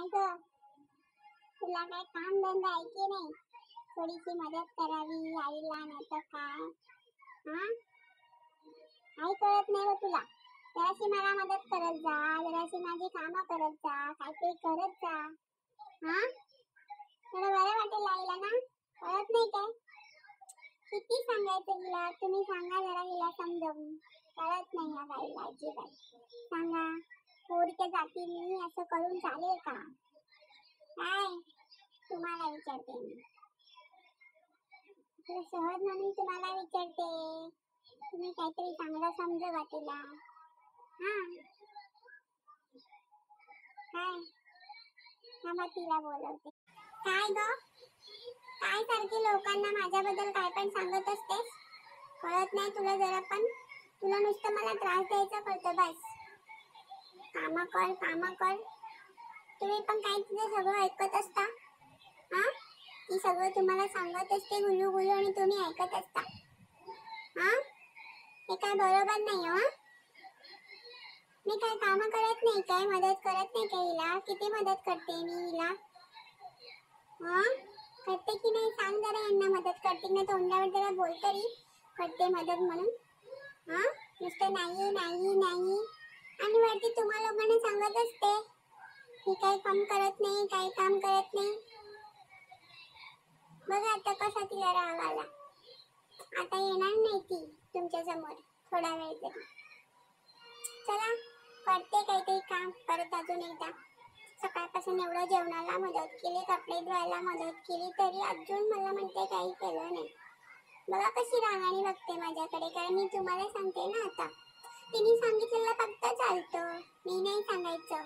काय ग, तुला काय काम धंदा आहे की नाही? थोडीशी मदत करावी आईला, नाही तर काय? हा, काही कळत नाही व तुला. जराशी मला मदत करत जा, जराशी माझी कामं करत जा, काहीतरी करत जा. हा, थोडं बरं वाटेल आईला ना. कळत नाही काय? किती सांगायचं हिला, तुम्ही सांगा जरा हिला समजावून. कळत नाही या बाईला अजिबात. सांगा, पोरच्या जातीने असं करून चालेल का? काय तुम्हाला विचारते मी, सहज म्हणून तुम्हाला विचारते. तुम्ही काहीतरी चांगलं समजवा तिला. हा, काय थांबा तिला बोलवते. काय ग, काय सारखी लोकांना माझ्याबद्दल काय पण सांगत असतेस? कळत नाही तुला जरा पण? तुला नुसतं मला त्रास द्यायचा कळतं बस. कामं कर, कामं कर. तुम्ही पण काय तिचं सगळं ऐकत असता? हा, ती सगळं तुम्हाला सांगत असते गुलू गुलू आणि तुम्ही ऐकत असता. हा, हे काय बरोबर नाही हो. मी काय कामं करत नाही काय, मदत करत नाही काय हिला? किती मदत करते मी हिला. हा, करते की नाही सांग जरा यांना. मदत करते की नाही तोंडावर जरा बोल तरी, करते मदत म्हणून. हा, नुसतं नाही नाही नाही आणि वरती तुम्हा लोकांना सांगत असते ही काही काम करत नाही, काही काम करत नाही. बघा आता कसा तिला राग आला. आता येणार नाही ती तुमच्या समोर थोडा वेळ तरी. चला, करते काहीतरी काम परत अजून एकदा. सकाळपासून एवढं जेवणाला मदत केली, कपडे धुवायला मदत केली, तरी अजून मला म्हणते काही केलं नाही. बघा कशी रागाने बघते माझ्याकडे. कारण मी तुम्हाला सांगते ना आता, तिने सांगितलेलं फक्त चालतं, मी नाही सांगायचं.